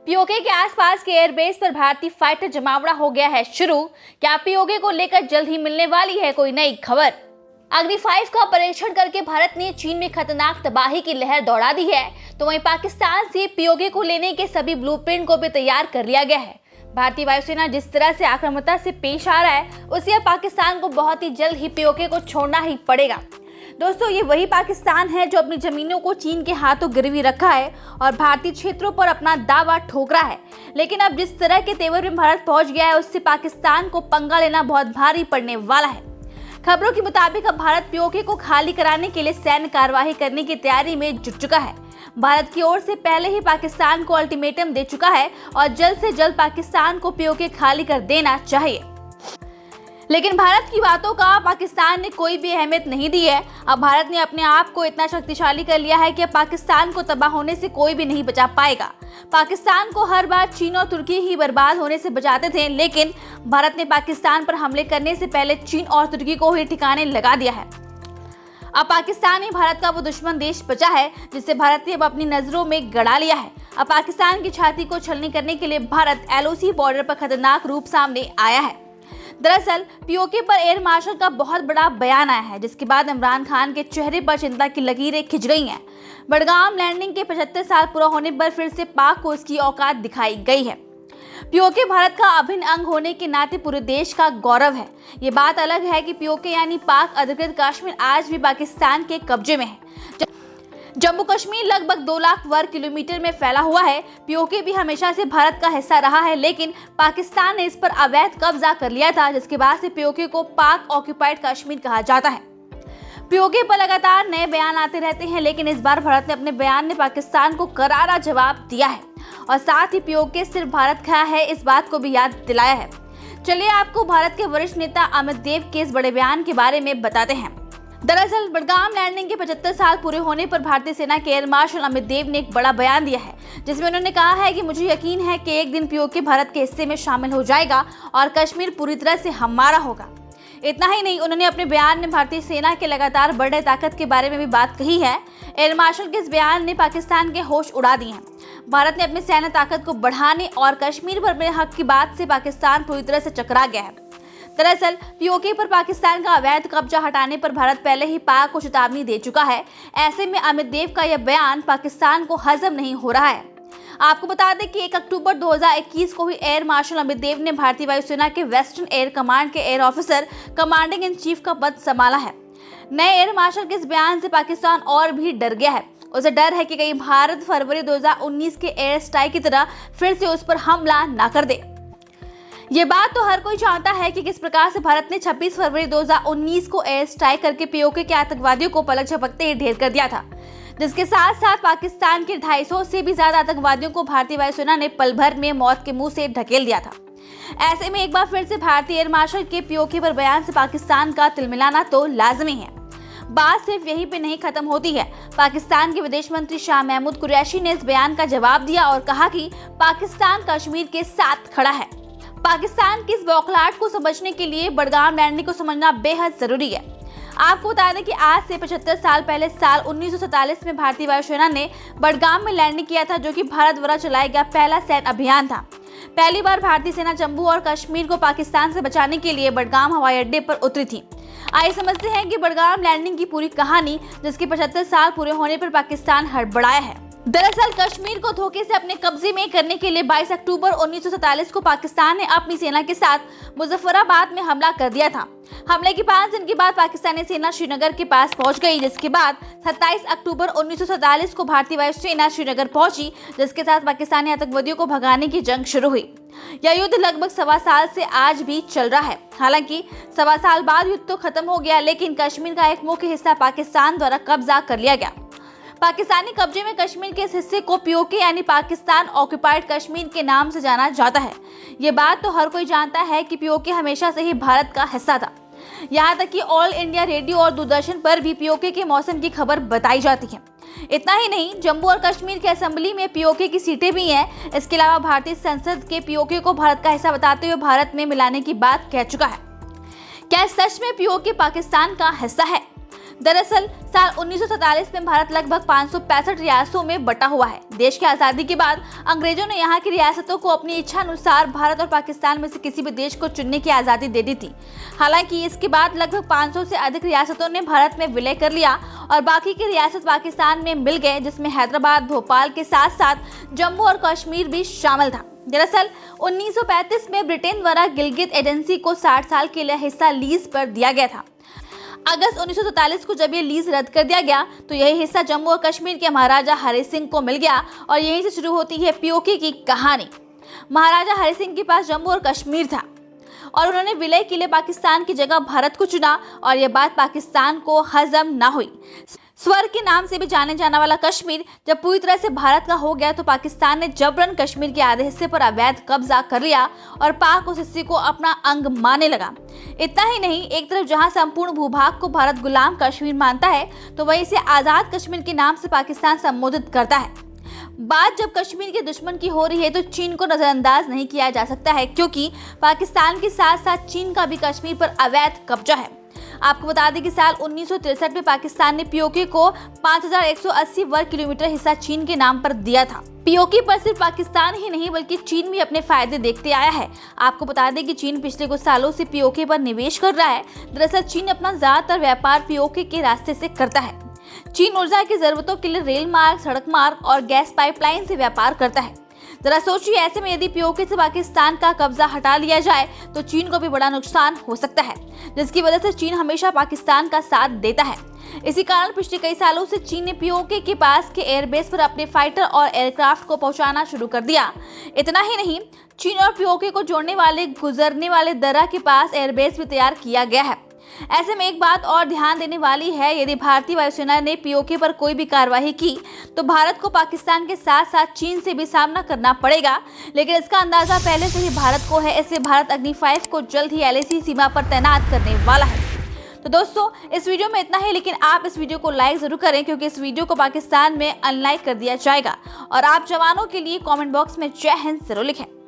PoK के आसपास के एयरबेस पर भारतीय फाइटर जमावड़ा हो गया है शुरू। क्या पीओके को लेकर जल्द ही मिलने वाली है कोई नई खबर? अग्नि 5 का परीक्षण करके भारत ने चीन में खतरनाक तबाही की लहर दौड़ा दी है, तो वहीं पाकिस्तान से पीओके को लेने के सभी ब्लूप्रिंट को भी तैयार कर लिया गया है। भारतीय वायुसेना जिस तरह से आक्रामकता से पेश आ रहा है, उससे पाकिस्तान को बहुत ही जल्द ही पीओके को छोड़ना ही पड़ेगा। दोस्तों, ये वही पाकिस्तान है जो अपनी जमीनों को चीन के हाथों गिरवी रखा है और भारतीय क्षेत्रों पर अपना दावा ठोक रहा है। लेकिन अब जिस तरह के तेवर में भारत पहुंच गया है, उससे पाकिस्तान को पंगा लेना बहुत भारी पड़ने वाला है। खबरों के मुताबिक अब भारत पीओके को खाली कराने के लिए सैन्य कार्यवाही करने की तैयारी में जुट चुका है। भारत की ओर से पहले ही पाकिस्तान को अल्टीमेटम दे चुका है और जल्द से जल्द पाकिस्तान को पीओके खाली कर देना चाहिए। लेकिन भारत की बातों का पाकिस्तान ने कोई भी अहमियत नहीं दी है। अब भारत ने अपने आप को इतना शक्तिशाली कर लिया है कि अब पाकिस्तान को तबाह होने से कोई भी नहीं बचा पाएगा। पाकिस्तान को हर बार चीन और तुर्की ही बर्बाद होने से बचाते थे, लेकिन भारत ने पाकिस्तान पर हमले करने से पहले चीन और तुर्की को ही ठिकाने लगा दिया है। अब पाकिस्तान ही भारत का वो दुश्मन देश बचा है जिसे भारत ने अब अपनी नजरों में गड़ा लिया है। अब पाकिस्तान की छाती को छलनी करने के लिए भारत एलओसी बॉर्डर पर खतरनाक रूप सामने आया है। दरअसल पीओके पर एयर मार्शल का बहुत बड़ा बयान आया है, जिसके बाद इमरान खान के चेहरे पर चिंता की लकीरें खिंच गई हैं। बडगाम लैंडिंग के 75 साल पूरा होने पर फिर से पाक को इसकी औकात दिखाई गई है। पीओके भारत का अभिन्न अंग होने के नाते पूरे देश का गौरव है। ये बात अलग है कि पीओके यानी पाक अधिकृत कश्मीर आज भी पाकिस्तान के कब्जे में है। जम्मू कश्मीर लगभग 2 लाख वर्ग किलोमीटर में फैला हुआ है। पीओके भी हमेशा से भारत का हिस्सा रहा है, लेकिन पाकिस्तान ने इस पर अवैध कब्जा कर लिया था, जिसके बाद से पीओके को पाक ऑक्यूपाइड कश्मीर कहा जाता है। पीओके पर लगातार नए बयान आते रहते हैं, लेकिन इस बार भारत ने अपने बयान में पाकिस्तान को करारा जवाब दिया है और साथ ही पीओके सिर्फ भारत का है, इस बात को भी याद दिलाया है। चलिए आपको भारत के वरिष्ठ नेता अमित देव के इस बड़े बयान के बारे में बताते हैं। दरअसल बडगाम लैंडिंग के 75 साल पूरे होने पर भारतीय सेना के एयर मार्शल अमित देव ने एक बड़ा बयान दिया है, जिसमें उन्होंने कहा है कि मुझे यकीन है कि एक दिन पीओके भारत के हिस्से में शामिल हो जाएगा और कश्मीर पूरी तरह से हमारा होगा। इतना ही नहीं, उन्होंने अपने बयान में भारतीय सेना के लगातार बढ़ रहे ताकत के बारे में भी बात कही है। एयर मार्शल के इस बयान ने पाकिस्तान के होश उड़ा दिए हैं। भारत ने अपनी सैन्य ताकत को बढ़ाने और कश्मीर पर अपने हक की बात से पाकिस्तान पूरी तरह से चकरा गया है। दरअसल पीओके पर पाकिस्तान का अवैध कब्जा हटाने पर भारत पहले ही पाक को चेतावनी दे चुका है। ऐसे में अमित देव का यह बयान पाकिस्तान को हजम नहीं हो रहा है। आपको बता दें कि 1 अक्टूबर 2021 को ही एयर मार्शल अमित देव ने भारतीय वायुसेना के वेस्टर्न एयर कमांड के air officer commanding in chief का पद संभाला है। नए एयर मार्शल के इस बयान से पाकिस्तान और भी डर गया है। उसे डर है कि कहीं भारत फरवरी 2019 के एयर स्ट्राइक की तरह फिर से उस पर हमला न कर दे। ये बात तो हर कोई जानता है कि किस प्रकार से भारत ने 26 फरवरी 2019 को एयर स्ट्राइक करके पीओके के आतंकवादियों को पलक झपकते ही ढेर कर दिया था, जिसके साथ साथ पाकिस्तान के 250 से भी ज्यादा आतंकवादियों को भारतीय वायुसेना ने पल भर में मौत के मुंह से ढकेल दिया था। ऐसे में एक बार फिर से भारतीय एयर मार्शल के पीओके पर बयान से पाकिस्तान का तिलमिलाना तो लाजमी है। बात सिर्फ यहीं पे नहीं खत्म होती है। पाकिस्तान के विदेश मंत्री शाह महमूद कुरैशी ने इस बयान का जवाब दिया और कहा कि पाकिस्तान कश्मीर के साथ खड़ा है। पाकिस्तान की इस बौखलाहट को समझने के लिए बडगाम लैंडिंग को समझना बेहद जरूरी है। आपको बता दें कि आज से 75 साल पहले साल 1947 में भारतीय वायुसेना ने बडगाम में लैंडिंग किया था, जो कि भारत द्वारा चलाया गया पहला सैन्य अभियान था। पहली बार भारतीय सेना जम्मू और कश्मीर को पाकिस्तान से बचाने के लिए बडगाम हवाई अड्डे पर उतरी थी। आइए समझते हैं कि बडगाम लैंडिंग की पूरी कहानी, जिसके 75 साल पूरे होने पर पाकिस्तान हड़बड़ाया है। दरअसल कश्मीर को धोखे से अपने कब्जे में करने के लिए 22 अक्टूबर 1947 को पाकिस्तान ने अपनी सेना के साथ मुजफ्फराबाद में हमला कर दिया था। हमले के 5 दिन के बाद पाकिस्तानी सेना श्रीनगर के पास पहुंच गई, जिसके बाद 27 अक्टूबर 1947 को भारतीय वायुसेना श्रीनगर पहुंची, जिसके साथ पाकिस्तानी आतंकवादियों को भगाने की जंग शुरू हुई। यह युद्ध लगभग 1.25 साल से आज भी चल रहा है। हालांकि 1.25 साल बाद युद्ध तो खत्म हो गया, लेकिन कश्मीर का एक मुख्य हिस्सा पाकिस्तान द्वारा कब्जा कर लिया गया। पाकिस्तानी कब्जे में कश्मीर के इस हिस्से को पीओके यानी पाकिस्तान ऑक्यूपाइड कश्मीर के नाम से जाना जाता है। ये बात तो हर कोई जानता है कि पीओके हमेशा से ही भारत का हिस्सा था। यहाँ तक कि ऑल इंडिया रेडियो और दूरदर्शन पर भी पीओके के मौसम की खबर बताई जाती है। इतना ही नहीं, जम्मू और कश्मीर के असेंबली में पीओके की सीटें भी हैं। इसके अलावा भारतीय संसद के पीओके को भारत का हिस्सा बताते हुए भारत में मिलाने की बात कह चुका है। क्या सच में पीओके पाकिस्तान का हिस्सा है? दरअसल साल 1947 में भारत लगभग 565 रियासतों में बटा हुआ है। देश की आजादी के बाद अंग्रेजों ने यहाँ की रियासतों को अपनी इच्छा अनुसार भारत और पाकिस्तान में से किसी भी देश को चुनने की आजादी दे दी थी। हालांकि इसके बाद लगभग 500 से अधिक रियासतों ने भारत में विलय कर लिया और बाकी के रियासत पाकिस्तान में मिल गए, जिसमें हैदराबाद, भोपाल के साथ साथ जम्मू और कश्मीर भी शामिल था। दरअसल 1935 में ब्रिटेन द्वारा गिलगित एजेंसी को 60 साल के लिए हिस्सा लीज पर दिया गया था। अगस्त 1947 को जब ये लीज रद्द कर दिया गया तो यही हिस्सा जम्मू और कश्मीर के महाराजा हरि सिंह को मिल गया और यहीं से शुरू होती है पीओके की कहानी। महाराजा हरि सिंह के पास जम्मू और कश्मीर था और उन्होंने विलय के लिए पाकिस्तान की जगह भारत को चुना और यह बात पाकिस्तान को हजम ना हुई। स्वर्ग के नाम से भी जाने जाने वाला कश्मीर जब पूरी तरह से भारत का हो गया तो पाकिस्तान ने जबरन कश्मीर के आधे हिस्से पर अवैध कब्जा कर लिया और पाक उस हिस्से को अपना अंग मानने लगा। इतना ही नहीं, एक तरफ जहां संपूर्ण भूभाग को भारत गुलाम कश्मीर मानता है तो वहीं इसे आजाद कश्मीर के नाम से पाकिस्तान संबोधित करता है। बात जब कश्मीर के दुश्मन की हो रही है तो चीन को नजरअंदाज नहीं किया जा सकता है, क्योंकि पाकिस्तान के साथ साथ चीन का भी कश्मीर पर अवैध कब्जा है। आपको बता दें कि साल 1963 में पाकिस्तान ने पीओके को 5180 वर्ग किलोमीटर हिस्सा चीन के नाम पर दिया था। पीओके पर सिर्फ पाकिस्तान ही नहीं बल्कि चीन भी अपने फायदे देखते आया है। आपको बता दें कि चीन पिछले कुछ सालों से पीओके पर निवेश कर रहा है। दरअसल चीन अपना ज्यादातर व्यापार पीओके के रास्ते से करता है। चीन ऊर्जा की जरूरतों के लिए रेल मार्ग, सड़क मार्ग और गैस पाइपलाइन से व्यापार करता है। जरा सोचिए, ऐसे में यदि पीओके से पाकिस्तान का कब्जा हटा लिया जाए तो चीन को भी बड़ा नुकसान हो सकता है, जिसकी वजह से चीन हमेशा पाकिस्तान का साथ देता है। इसी कारण पिछले कई सालों से चीन ने पीओके के पास के एयरबेस पर अपने फाइटर और एयरक्राफ्ट को पहुंचाना शुरू कर दिया। इतना ही नहीं, चीन और पीओके को जोड़ने वाले गुजरने वाले दर्रा के पास एयरबेस भी तैयार किया गया है। ऐसे में एक बात और ध्यान देने वाली है, यदि भारतीय वायुसेना ने पीओके पर कोई भी कार्रवाई की तो भारत को पाकिस्तान के साथ साथ चीन से भी सामना करना पड़ेगा। लेकिन इसका अंदाजा पहले से ही भारत को है, इसलिए भारत अग्नि 5 को जल्द ही LAC सीमा पर तैनात करने वाला है। तो दोस्तों, इस वीडियो में इतना ही, लेकिन आप इस वीडियो को लाइक जरूर करें क्योंकि इस वीडियो को पाकिस्तान में अनलाइक कर दिया जाएगा। और आप जवानों के लिए कमेंट बॉक्स में जय हिंद जरूर लिखें।